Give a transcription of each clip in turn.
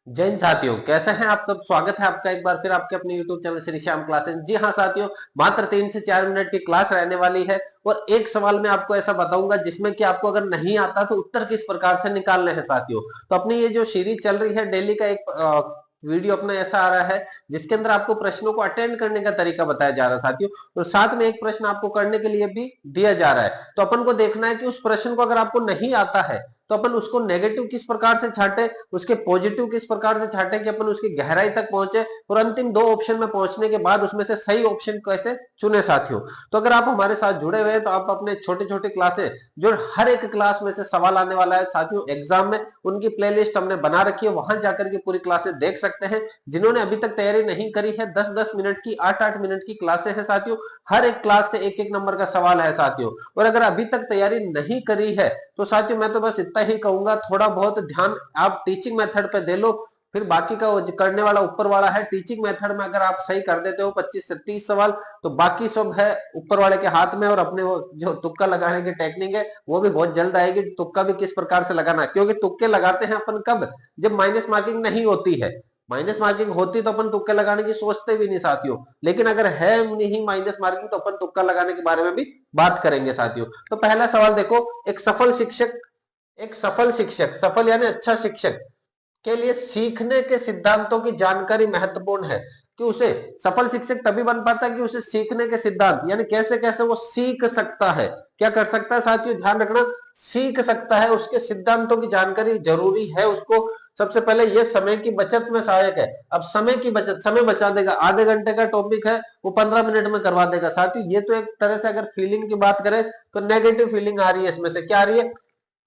जय हिंद साथियों, कैसे हैं आप सब। स्वागत है आपका एक बार फिर आपके अपने YouTube channel Shri Shyam classes. जी हाँ साथियों, मात्र 3 से 4 मिनट की क्लास रहने वाली है और एक सवाल मैं आपको ऐसा बताऊंगा जिसमें कि आपको अगर नहीं आता तो उत्तर किस प्रकार से निकालने हैं साथियों। तो अपनी ये जो सीरीज चल रही है, डेली का एक वीडियो अपना ऐसा आ रहा है जिसके अंदर आपको प्रश्नों को अटेंड करने का तरीका बताया जा रहा है साथियों। और साथ में एक प्रश्न आपको करने के लिए भी दिया जा रहा है। तो अपन को देखना है कि उस प्रश्न को अगर आपको नहीं आता है तो अपन उसको नेगेटिव किस प्रकार से छांटे, उसके पॉजिटिव किस प्रकार से छांटे कि अपन उसकी गहराई तक पहुंचे और अंतिम 2 ऑप्शन में पहुंचने के बाद उसमें से सही ऑप्शन कैसे चुने साथियों। तो अगर आप हमारे साथ जुड़े हुए हैं तो आप अपने छोटे छोटे क्लासेस जो हर एक क्लास में से सवाल आने वाला है साथियों एग्जाम में, उनकी प्लेलिस्ट हमने बना रखी है, वहां जाकर के पूरी क्लासेस देख सकते हैं। जिन्होंने अभी तक तैयारी नहीं करी है, 10-10 मिनट की 8-8 मिनट की क्लासें हैं साथियों। हर एक क्लास से एक एक नंबर का सवाल है साथियों। और अगर अभी तक तैयारी नहीं करी है तो साथियों मैं तो बस इतना ही कहूंगा, थोड़ा बहुत ध्यान आप टीचिंग मेथड पे दे लो, फिर बाकी का करने वाला ऊपर वाला है। टीचिंग मेथड में अगर आप सही कर देते हो 25 से 30 सवाल तो बाकी सब है ऊपर वाले के हाथ में। और अपने वो जो तुक्का लगाने की टेक्निक है वो भी बहुत जल्द आएगी। तुक्का भी किस प्रकार से लगाना है, क्योंकि तुक्के लगाते हैं अपन कब, जब माइनस मार्किंग नहीं होती है। माइनस मार्किंग होती तो अपन तुक्के लगाने की सोचते भी नहीं साथियों, लेकिन अगर है नहीं माइनस मार्किंग तो अपन तुक्का लगाने के बारे में भी बात करेंगे साथियों। तो पहला सवाल देखो, एक सफल शिक्षक सफल यानी अच्छा शिक्षक के लिए सीखने के सिद्धांतों की जानकारी महत्वपूर्ण है। कि उसे सफल शिक्षक तभी बन पाता है कि उसे सीखने के सिद्धांत यानी कैसे कैसे वो सीख सकता है। क्या कर सकता है साथियों, ध्यान रखना, सीख सकता है, उसके सिद्धांतों की जानकारी जरूरी है उसको। सबसे पहले ये समय की बचत में सहायक है। अब समय की बचत, समय बचा देगा, आधे घंटे का टॉपिक है वो 15 मिनट में करवा देगा साथियों। ये तो एक तरह से अगर फीलिंग की बात करें तो नेगेटिव फीलिंग आ रही है इसमें से। क्या आ रही है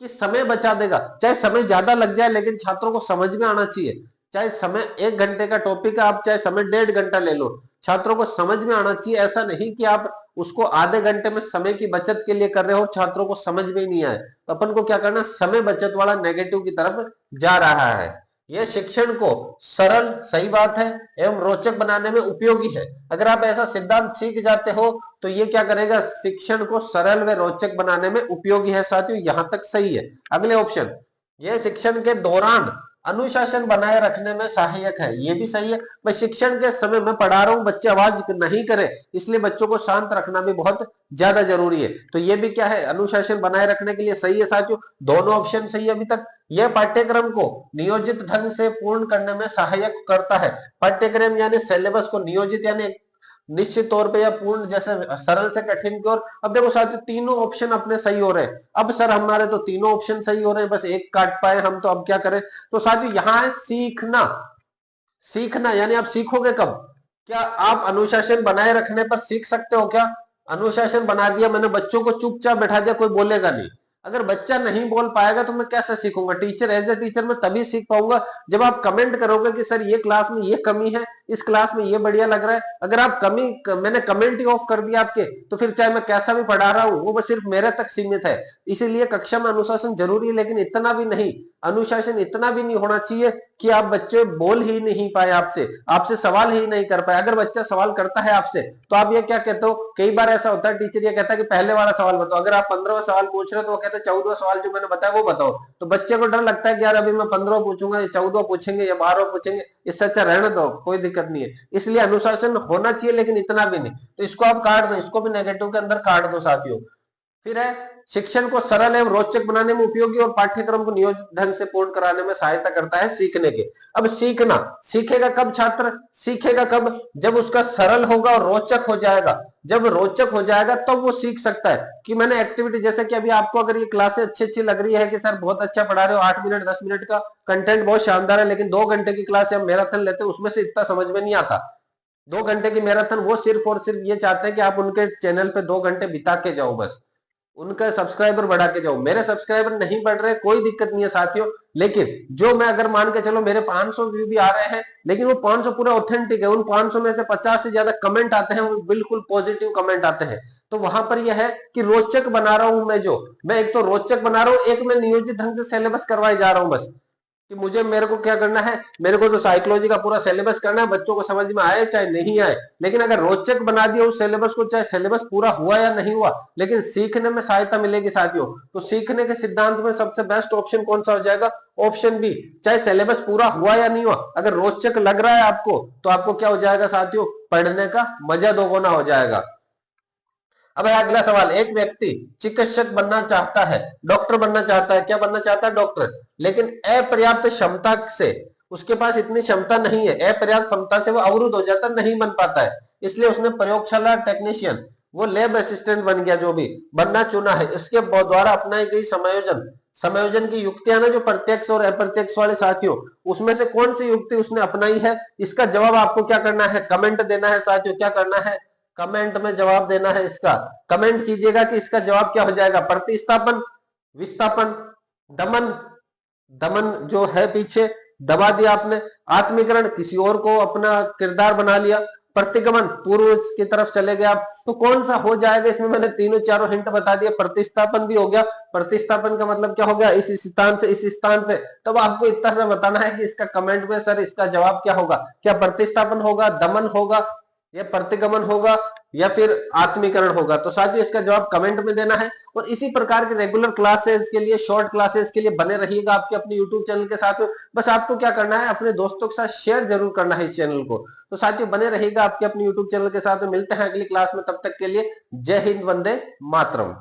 कि समय बचा देगा। चाहे समय ज्यादा लग जाए लेकिन छात्रों को समझ में आना चाहिए। चाहे समय 1 घंटे का टॉपिक है, आप चाहे समय 1.5 घंटा ले लो, छात्रों को समझ में आना चाहिए। ऐसा नहीं कि आप उसको आधे घंटे में समय की बचत के लिए कर रहे हो, छात्रों को समझ में ही नहीं आए। तो अपन को क्या करना, समय बचत वाला नेगेटिव की तरफ जा रहा है। यह शिक्षण को सरल, सही बात है, एवं रोचक बनाने में उपयोगी है। अगर आप ऐसा सिद्धांत सीख जाते हो तो ये क्या करेगा, शिक्षण को सरल व रोचक बनाने में उपयोगी है साथियों। यहां तक सही है। अगले ऑप्शन, यह शिक्षण के दौरान अनुशासन बनाए रखने में सहायक है। ये भी सही है। मैं शिक्षण के समय में पढ़ा रहा हूं, बच्चे आवाज नहीं करे, इसलिए बच्चों को शांत रखना भी बहुत ज्यादा जरूरी है। तो ये भी क्या है, अनुशासन बनाए रखने के लिए सही है साथियों। दोनों ऑप्शन सही है अभी तक। यह पाठ्यक्रम को नियोजित ढंग से पूर्ण करने में सहायक करता है। पाठ्यक्रम यानी सिलेबस को नियोजित यानी निश्चित तौर पे या पूर्ण, जैसे सरल से कठिन की ओर। अब देखो साथियों, तीनों ऑप्शन अपने सही हो रहे हैं। अब सर हमारे तो तीनों ऑप्शन सही हो रहे हैं, बस एक काट पाए हम, तो अब क्या करें। तो साथियों यहां है सीखना। सीखना यानी आप सीखोगे कब, क्या आप अनुशासन बनाए रखने पर सीख सकते हो क्या। अनुशासन बना दिया मैंने, बच्चों को चुपचाप बैठा दिया, कोई बोलेगा नहीं। अगर बच्चा नहीं बोल पाएगा तो मैं कैसे सीखूंगा। टीचर, एज ए टीचर मैं तभी सीख पाऊंगा जब आप कमेंट करोगे कि सर ये क्लास में ये कमी है, इस क्लास में ये बढ़िया लग रहा है। अगर आप मैंने कमेंट ही ऑफ कर दिया आपके, तो फिर चाहे मैं कैसा भी पढ़ा रहा हूं वो बस सिर्फ मेरे तक सीमित है। इसीलिए कक्षा में अनुशासन जरूरी है, लेकिन इतना भी नहीं, अनुशासन इतना भी नहीं होना चाहिए कि आप बच्चे बोल ही नहीं पाए, आपसे आपसे सवाल ही नहीं कर पाए। अगर बच्चा सवाल करता है आपसे तो आप ये क्या कहते हो, कई बार ऐसा होता है टीचर ये कहता है कि पहले वाला सवाल बताओ। अगर आप 15वां सवाल पूछ रहे हो तो वो कहते हैं 14वां सवाल जो मैंने बताया वो बताओ। तो बच्चे को डर लगता है कि यार अभी मैं 15वां पूछूंगा, या 14वां पूछेंगे या 12वां पूछेंगे, इससे अच्छा रहने दो, कोई दिक्कत नहीं है। इसलिए अनुशासन होना चाहिए लेकिन इतना भी नहीं। तो इसको आप काट दो, इसको भी नेगेटिव के अंदर काट दो साथियों। फिर है, शिक्षण को सरल एवं रोचक बनाने में उपयोगी और पाठ्यक्रम को नियोजित ढंग से पूर्ण कराने में सहायता करता है सीखने के। अब सीखना, सीखेगा कब छात्र, सीखेगा कब, जब उसका सरल होगा और रोचक हो जाएगा। जब रोचक हो जाएगा तब तो वो सीख सकता है। कि मैंने एक्टिविटी, जैसे कि अभी आपको अगर ये क्लासे अच्छी अच्छी लग रही है कि सर बहुत अच्छा पढ़ा रहे हो, 8 मिनट 10 मिनट का कंटेंट बहुत शानदार है, लेकिन 2 घंटे की क्लास हम मैराथन लेते हैं उसमें से इतना समझ में नहीं आता। 2 घंटे की मैराथन वो सिर्फ और सिर्फ ये चाहते हैं कि आप उनके चैनल पे 2 घंटे बिता के जाओ, बस उनका सब्सक्राइबर बढ़ा के जाओ। मेरे सब्सक्राइबर नहीं बढ़ रहे, कोई दिक्कत नहीं है साथियों, लेकिन जो मैं अगर मान के चलो मेरे 500 व्यू भी आ रहे हैं, लेकिन वो 500 पूरा ऑथेंटिक है, उन 500 में से 50 से ज्यादा कमेंट आते हैं, वो बिल्कुल पॉजिटिव कमेंट आते हैं। तो वहां पर यह है कि रोचक बना रहा हूं मैं, जो मैं एक तो रोचक बना रहा हूं, एक मैं नियोजित ढंग से सिलेबस करवाए जा रहा हूं बस। कि मुझे मेरे को क्या करना है, मेरे को तो साइकोलॉजी का पूरा सिलेबस करना है, बच्चों को समझ में आए चाहे नहीं आए, लेकिन अगर रोचक बना दिया उस सिलेबस को, चाहे सिलेबस पूरा हुआ या नहीं हुआ, लेकिन सीखने में सहायता मिलेगी साथियों। तो सीखने के सिद्धांत में सबसे बेस्ट ऑप्शन कौन सा हो जाएगा, ऑप्शन बी। चाहे सिलेबस पूरा हुआ या नहीं हुआ, अगर रोचक लग रहा है आपको, तो आपको क्या हो जाएगा साथियों, पढ़ने का मजा दोगुना हो जाएगा। अब है अगला सवाल, एक व्यक्ति चिकित्सक बनना चाहता है, डॉक्टर बनना चाहता है, क्या बनना चाहता है, डॉक्टर, लेकिन अपर्याप्त क्षमता से, उसके पास इतनी क्षमता नहीं है, अपर्याप्त क्षमता से वो अवरुद्ध हो जाता, नहीं बन पाता है, इसलिए उसने प्रयोगशाला टेक्नीशियन, वो लैब असिस्टेंट बन गया, जो भी बनना चुना है। इसके द्वारा अपनाई गई समायोजन समायोजन की युक्तियां ना, जो प्रत्यक्ष और अप्रत्यक्ष वाले साथियों, उसमें से कौन सी युक्ति उसने अपनाई है, इसका जवाब आपको क्या करना है, कमेंट देना है साथियों। क्या करना है, कमेंट में जवाब देना है इसका। कमेंट कीजिएगा कि इसका जवाब क्या हो जाएगा, प्रतिस्थापन, विस्थापन, दमन, दमन जो है पीछे दबा दिया आपने, आत्मीकरण किसी और को अपना किरदार बना लिया, प्रतिगमन पूर्व की तरफ चले गए आप। तो कौन सा हो जाएगा, इसमें मैंने तीनों चारों हिंट बता दिए। प्रतिस्थापन भी हो गया, प्रतिस्थापन का मतलब क्या हो गया, इस स्थान से इस स्थान पे। तब आपको इतना सा बताना है कि इसका कमेंट में सर इसका जवाब क्या होगा, क्या प्रतिस्थापन होगा, दमन होगा, या प्रतिगमन होगा, या फिर आत्मीकरण होगा। तो साथियों इसका जवाब कमेंट में देना है। और इसी प्रकार के रेगुलर क्लासेस के लिए, शॉर्ट क्लासेस के लिए बने रहिएगा आपके अपने यूट्यूब चैनल के साथ। बस आपको क्या करना है, अपने दोस्तों के साथ शेयर जरूर करना है इस चैनल को। तो साथियों बने रहिएगा आपके अपने यूट्यूब चैनल के साथ। मिलते हैं अगली क्लास में, तब तक के लिए जय हिंद, वंदे मातरम।